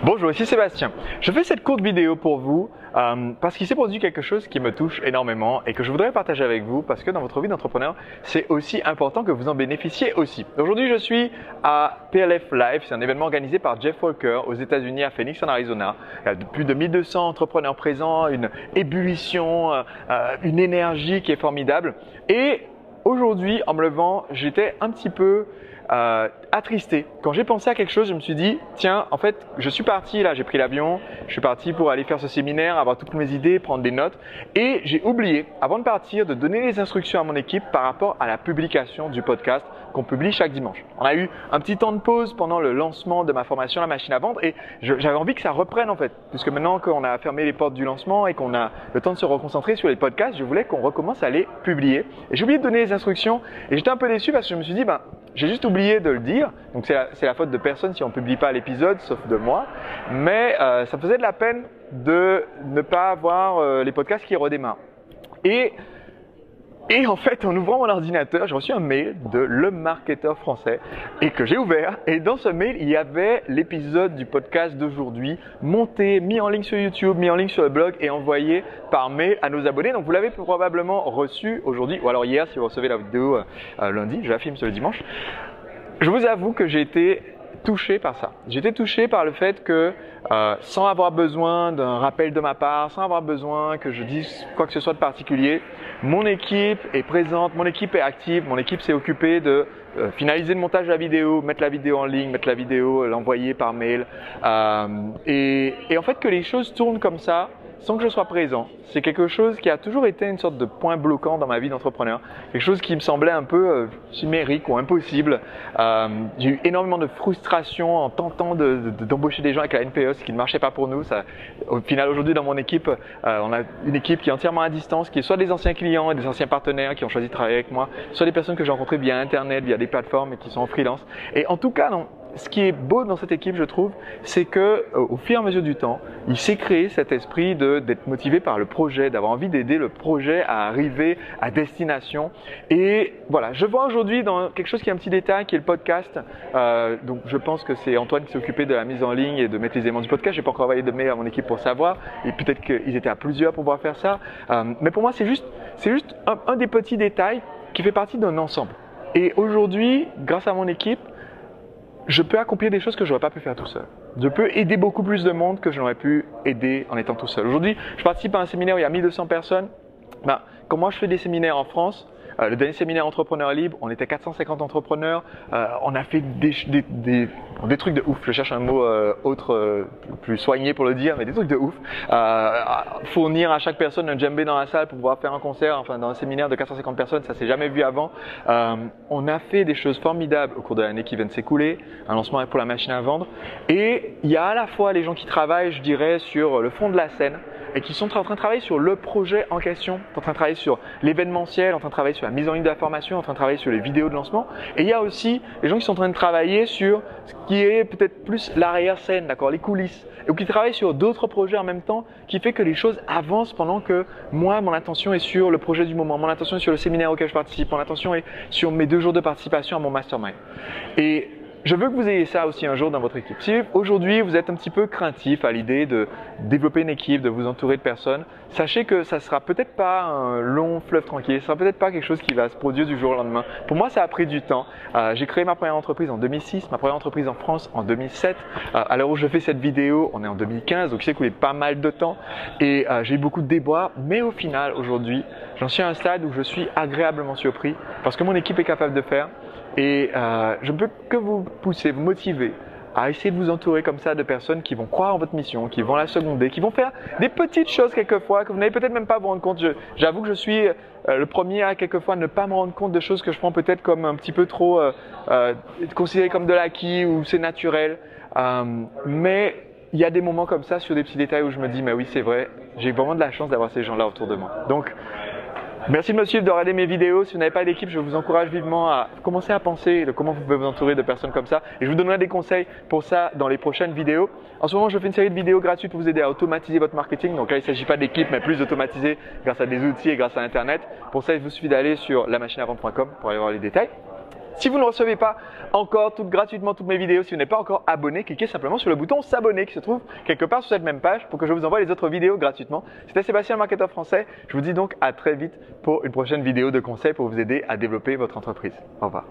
Bonjour, ici Sébastien. Je fais cette courte vidéo pour vous parce qu'il s'est produit quelque chose qui me touche énormément et que je voudrais partager avec vous parce que dans votre vie d'entrepreneur, c'est aussi important que vous en bénéficiez aussi. Aujourd'hui, je suis à PLF Live, c'est un événement organisé par Jeff Walker aux États-Unis à Phoenix en Arizona. Il y a plus de 1200 entrepreneurs présents, une ébullition, une énergie qui est formidable. Et aujourd'hui, en me levant, j'étais un petit peu attristé. Quand j'ai pensé à quelque chose, je me suis dit, tiens, en fait, je suis parti là, j'ai pris l'avion, je suis parti pour aller faire ce séminaire, avoir toutes mes idées, prendre des notes et j'ai oublié, avant de partir, de donner les instructions à mon équipe par rapport à la publication du podcast qu'on publie chaque dimanche. On a eu un petit temps de pause pendant le lancement de ma formation La Machine à Vendre et j'avais envie que ça reprenne en fait, puisque maintenant qu'on a fermé les portes du lancement et qu'on a le temps de se reconcentrer sur les podcasts, je voulais qu'on recommence à les publier. Et j'ai oublié de donner les instructions et j'étais un peu déçu parce que je me suis dit, j'ai juste oublié de le dire, donc c'est la faute de personne si on ne publie pas l'épisode, sauf de moi, mais ça me faisait de la peine de ne pas avoir les podcasts qui redémarrent. Et en fait, en ouvrant mon ordinateur, j'ai reçu un mail de Le Marketeur Français et que j'ai ouvert. Et dans ce mail, il y avait l'épisode du podcast d'aujourd'hui monté, mis en ligne sur YouTube, mis en ligne sur le blog et envoyé par mail à nos abonnés. Donc vous l'avez probablement reçu aujourd'hui ou alors hier si vous recevez la vidéo lundi. Je la filme ce dimanche. Je vous avoue que j'ai été touché par ça. J'ai été touché par le fait que sans avoir besoin d'un rappel de ma part, sans avoir besoin que je dise quoi que ce soit de particulier, mon équipe est présente, mon équipe est active, mon équipe s'est occupée de finaliser le montage de la vidéo, mettre la vidéo en ligne, mettre la vidéo, l'envoyer par mail. Et en fait que les choses tournent comme ça, sans que je sois présent, c'est quelque chose qui a toujours été une sorte de point bloquant dans ma vie d'entrepreneur. Quelque chose qui me semblait un peu chimérique ou impossible. J'ai eu énormément de frustration en tentant d'embaucher des gens avec la NPE, ce qui ne marchait pas pour nous. Au final, aujourd'hui, dans mon équipe, on a une équipe qui est entièrement à distance, qui est soit des anciens clients et des anciens partenaires qui ont choisi de travailler avec moi, soit des personnes que j'ai rencontrées via Internet, via des plateformes et qui sont en freelance. Et en tout cas, ce qui est beau dans cette équipe, je trouve, c'est que au fur et à mesure du temps, il s'est créé cet esprit d'être motivé par le projet, d'avoir envie d'aider le projet à arriver à destination. Et voilà, je vois aujourd'hui dans quelque chose qui est un petit détail, qui est le podcast. Donc, je pense que c'est Antoine qui s'est occupé de la mise en ligne et de mettre les éléments du podcast. J'ai pas encore envoyé de mail à mon équipe pour savoir. Et peut-être qu'ils étaient à plusieurs pour pouvoir faire ça. Mais pour moi, c'est juste un des petits détails qui fait partie d'un ensemble. Et aujourd'hui, grâce à mon équipe, je peux accomplir des choses que je n'aurais pas pu faire tout seul. Je peux aider beaucoup plus de monde que je n'aurais pu aider en étant tout seul. Aujourd'hui, je participe à un séminaire où il y a 1200 personnes. Quand moi je fais des séminaires en France, le dernier séminaire Entrepreneur Libre, on était 450 entrepreneurs. On a fait des trucs de ouf. Je cherche un mot plus soigné pour le dire, mais des trucs de ouf. Fournir à chaque personne un djembé dans la salle pour pouvoir faire un concert, enfin dans un séminaire de 450 personnes, ça s'est jamais vu avant. On a fait des choses formidables au cours de l'année qui vient de s'écouler, un lancement pour la machine à vendre. Et il y a à la fois les gens qui travaillent, je dirais, sur le fond de la scène, et qui sont en train de travailler sur le projet en question, en train de travailler sur l'événementiel, en train de travailler sur la mise en ligne de la formation, en train de travailler sur les vidéos de lancement. Et il y a aussi les gens qui sont en train de travailler sur ce qui est peut-être plus l'arrière-scène, d'accord, les coulisses, ou qui travaillent sur d'autres projets en même temps, qui fait que les choses avancent pendant que moi, mon attention est sur le projet du moment, mon attention est sur le séminaire auquel je participe, mon attention est sur mes 2 jours de participation à mon mastermind. Et je veux que vous ayez ça aussi un jour dans votre équipe. Si aujourd'hui vous êtes un petit peu craintif à l'idée de développer une équipe, de vous entourer de personnes, sachez que ça sera peut-être pas un long fleuve tranquille, ça sera peut-être pas quelque chose qui va se produire du jour au lendemain. Pour moi, ça a pris du temps. J'ai créé ma première entreprise en 2006, ma première entreprise en France en 2007. À l'heure où je fais cette vidéo, on est en 2015, donc il s'est écoulé pas mal de temps et j'ai eu beaucoup de déboires. Mais au final, aujourd'hui, j'en suis à un stade où je suis agréablement surpris parce que mon équipe est capable de faire. Et je ne peux que vous pousser, vous motiver à essayer de vous entourer comme ça de personnes qui vont croire en votre mission, qui vont la seconder, qui vont faire des petites choses quelquefois que vous n'allez peut-être même pas vous rendre compte. J'avoue que je suis le premier à quelquefois ne pas me rendre compte de choses que je prends peut-être comme un petit peu trop considérées comme de l'acquis ou c'est naturel. Mais il y a des moments comme ça sur des petits détails où je me dis mais oui c'est vrai, j'ai vraiment de la chance d'avoir ces gens-là autour de moi. Donc merci de me suivre, de regarder mes vidéos. Si vous n'avez pas d'équipe, je vous encourage vivement à commencer à penser de comment vous pouvez vous entourer de personnes comme ça. Et je vous donnerai des conseils pour ça dans les prochaines vidéos. En ce moment, je fais une série de vidéos gratuites pour vous aider à automatiser votre marketing. Donc là, il ne s'agit pas d'équipe, mais plus d'automatiser grâce à des outils et grâce à Internet. Pour ça, il vous suffit d'aller sur lamachineavendre.com pour aller voir les détails. Si vous ne recevez pas encore gratuitement toutes mes vidéos, si vous n'êtes pas encore abonné, cliquez simplement sur le bouton s'abonner qui se trouve quelque part sur cette même page pour que je vous envoie les autres vidéos gratuitement. C'était Sébastien, le marketeur français. Je vous dis donc à très vite pour une prochaine vidéo de conseils pour vous aider à développer votre entreprise. Au revoir.